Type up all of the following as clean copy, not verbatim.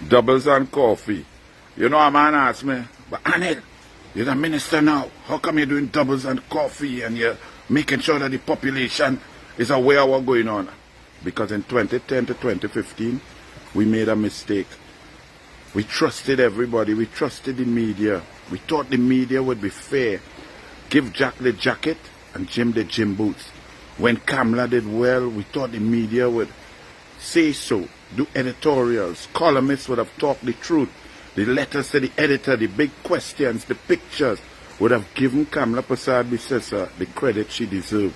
Doubles and coffee. You know, a man asked me, but Anil, you're the minister now. How come you're doing doubles and coffee and you're making sure that the population is aware of what's going on? Because in 2010 to 2015, we made a mistake. We trusted everybody. We trusted the media. We thought the media would be fair. Give Jack the jacket and Jim the gym boots. When Kamala did well, we thought the media would say so, do editorials. Columnists would have talked the truth. The letters to the editor, the big questions, the pictures would have given Kamala Persad-Bissessar the credit she deserved.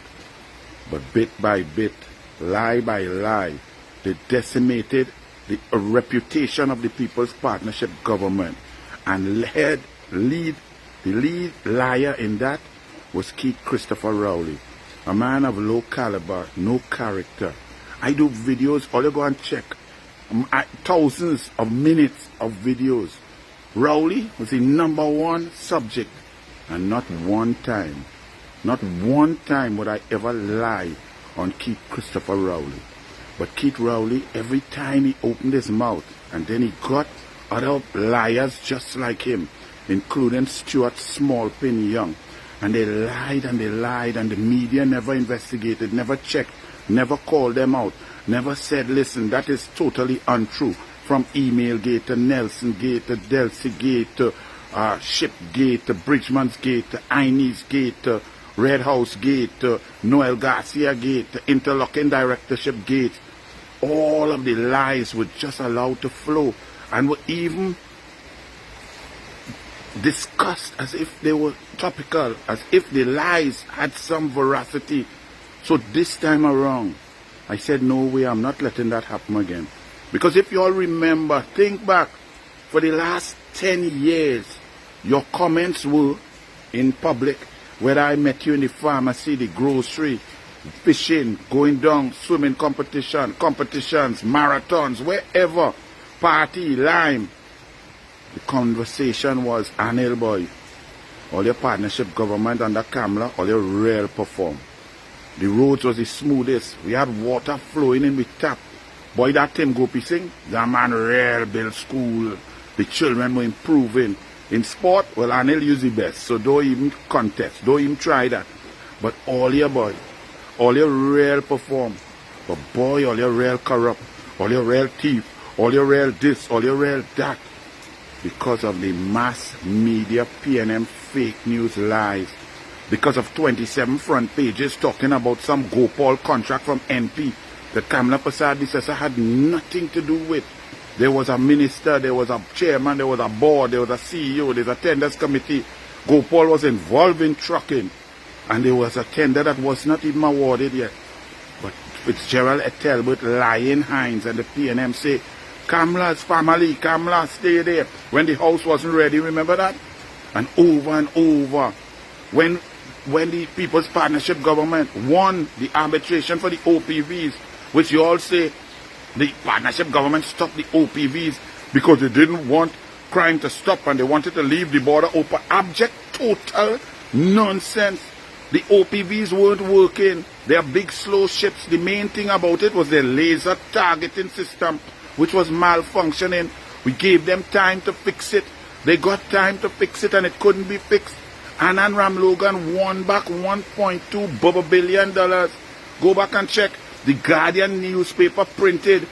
But bit by bit, lie by lie, they decimated the reputation of the People's Partnership government. And the lead liar in that was Keith Christopher Rowley, a man of low caliber, no character. I do videos, all you go and check. Thousands of minutes of videos. Rowley was the #1 subject. And not one time would I ever lie on Keith Christopher Rowley. But Keith Rowley, every time he opened his mouth, and then he got other liars just like him, including Stuart Smallpin Young. And they lied, and the media never investigated, never checked, never called them out, never said, listen, that is totally untrue. From Email Gate to Nelson Gate to Delcy Gate to Ship Gate to Bridgman's Gate to Inez Gate to Red House Gate to Noel Garcia Gate to Interlocking Directorship Gate. All of the lies were just allowed to flow and were even discussed as if they were topical, as if the lies had some veracity. So this time around, I said, no way, I'm not letting that happen again. Because if you all remember, think back, for the last 10 years, your comments were in public, whether I met you in the pharmacy, the grocery, fishing, going down, swimming competitions, marathons, wherever, party, lime. The conversation was, Anil boy, all your partnership government under Kamala, all your real perform. The roads was the smoothest. We had water flowing in with tap. Boy, that Tim Gopi sing, the man real build school. The children were improving. In sport, well, Anil use the best. So don't even contest. Don't even try that. But all your boy, all your real perform. But boy, all your real corrupt. All your real thief. All your real this. All your real that. Because of the mass media PNM fake news lies. Because of 27 front pages talking about some Gopal contract from NP that Kamala Persad-Bissessar had nothing to do with. There was a minister, there was a chairman, there was a board, there was a CEO, there's a tenders committee. Gopal was involved in trucking. And there was a tender that was not even awarded yet. But Fitzgerald Ethelbert lying Hines and the PNM say, Kamala's family, Kamala, stay there. When the house wasn't ready, remember that? And over, when the People's Partnership government won the arbitration for the OPVs, which you all say the partnership government stopped the OPVs because they didn't want crime to stop and they wanted to leave the border open. Abject, total nonsense. The OPVs weren't working. They are big, slow ships. The main thing about it was their laser targeting system, which was malfunctioning. We gave them time to fix it. They got time to fix it and it couldn't be fixed. Anand Ramlogan won back $1.2 billion. Go back and check. The Guardian newspaper printed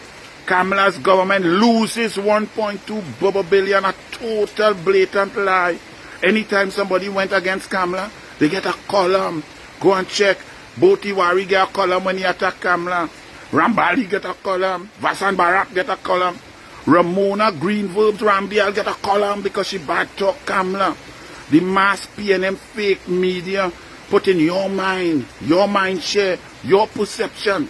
Kamala's government loses $1.2 billion. A total blatant lie. Anytime somebody went against Kamala, they get a column. Go and check. Botiwari get a column when he attacked Kamala. Rambali get a column. Vasan Barak get a column. Ramona Greenverbs Rambial get a column because she bad talk Kamala. The mass PNM fake media put in your mind share, your perception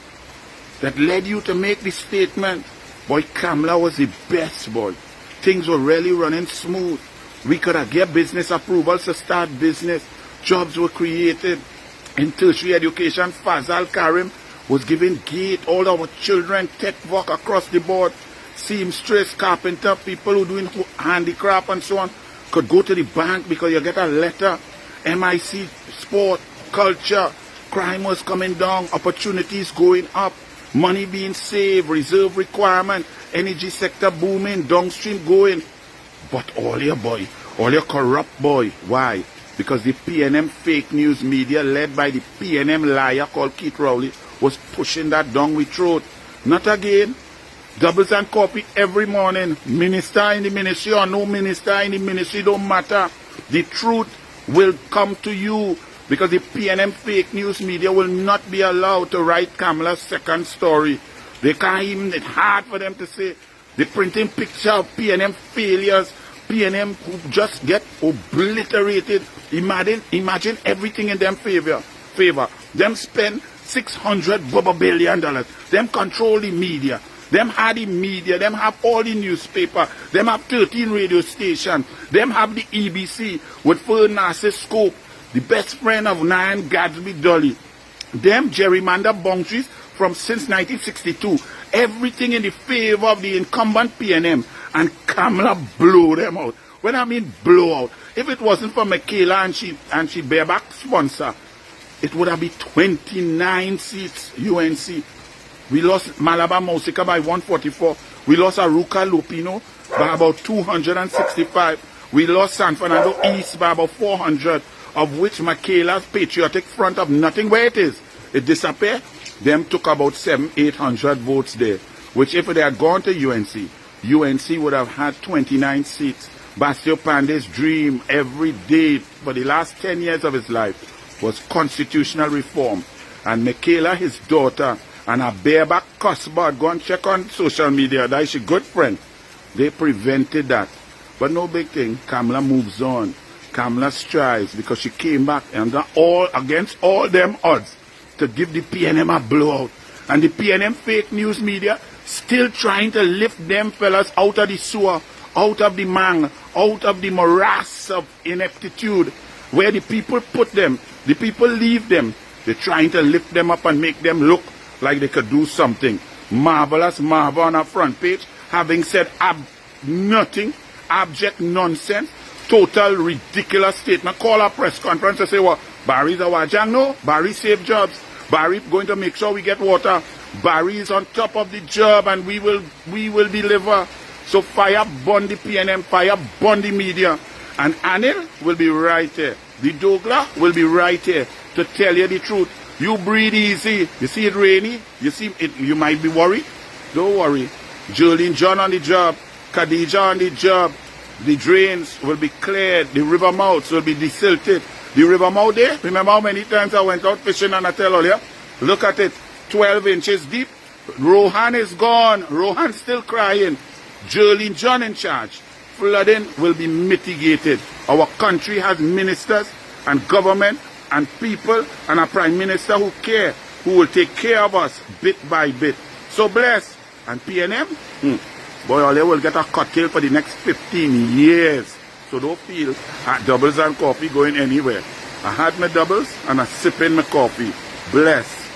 that led you to make this statement. Boy, Kamala was the best, boy. Things were really running smooth. We could have get business approvals to start business. Jobs were created. In tertiary education, Fazal Karim was giving gate all our children, tech work across the board. Seamstress, carpenter, people who doing handicraft and so on could go to the bank because you get a letter. MIC, sport, culture, crime was coming down, opportunities going up. money being saved, reserve requirement, energy sector booming, downstream going. But all your corrupt boy. Why? Because the PNM fake news media led by the PNM liar called Keith Rowley was pushing that down with throat. Not again. Doubles and copy every morning. Minister in the ministry or no minister in the ministry, don't matter. The truth will come to you because the PNM fake news media will not be allowed to write Kamala's second story. They can't even, it's hard for them to say. They're printing picture of PNM failures, PNM who just get obliterated. Imagine everything in them favor. Them spend $600 billion. Them control the media. Them have the media. Them have all the newspaper. Them have 13 radio stations. Them have the EBC with full Narcissus scope. The best friend of Nyan Gadsby Dolly. Them gerrymander boundaries from since 1962. Everything in the favor of the incumbent PNM. And Kamala blow them out. When I mean blow out, if it wasn't for Michaela and she bareback sponsor, it would have been 29 seats UNC. We lost Malabar Mausika by 144. We lost Aruka Lupino by about 265. We lost San Fernando East by about 400, of which Michaela's Patriotic Front of nothing where it is. It disappeared. Them took about 700-800 votes there, which if they had gone to UNC would have had 29 seats. Bastio Pandey's dream every day for the last 10 years of his life was constitutional reform. And Michaela, his daughter, and her bareback cussbird, go and check on social media, that is a good friend. They prevented that. But no big thing. Kamala moves on. Kamala strives because she came back and against all them odds to give the PNM a blowout. And the PNM fake news media still trying to lift them fellas out of the sewer, out of the mang, out of the morass of ineptitude where the people put them, the people leave them. They're trying to lift them up and make them look like they could do something. Marvelous Marva on our front page, having said nothing, abject nonsense, total ridiculous statement. Call a press conference to say, what, Barry's a wajang? No, Barry save jobs. Barry going to make sure we get water. Barry is on top of the job and we will deliver. So fire burn the PNM, fire burn the media. And Anil will be right here. The Douglas will be right here to tell you the truth. You breathe easy. You see it rainy? You see it, you might be worried. Don't worry. Jolene John on the job. Khadija on the job. The drains will be cleared. The river mouths will be desilted. The river mouth there, remember how many times I went out fishing and I tell all you? Look at it. 12 inches deep. Rohan is gone. Rohan still crying. Jolene John in charge. Flooding will be mitigated. Our country has ministers and government and people and a prime minister who care, who will take care of us bit by bit. So bless. And PNM, boy, all they will get a cocktail for the next 15 years. So don't feel doubles and coffee going anywhere. I had my doubles and I sipping my coffee. Bless.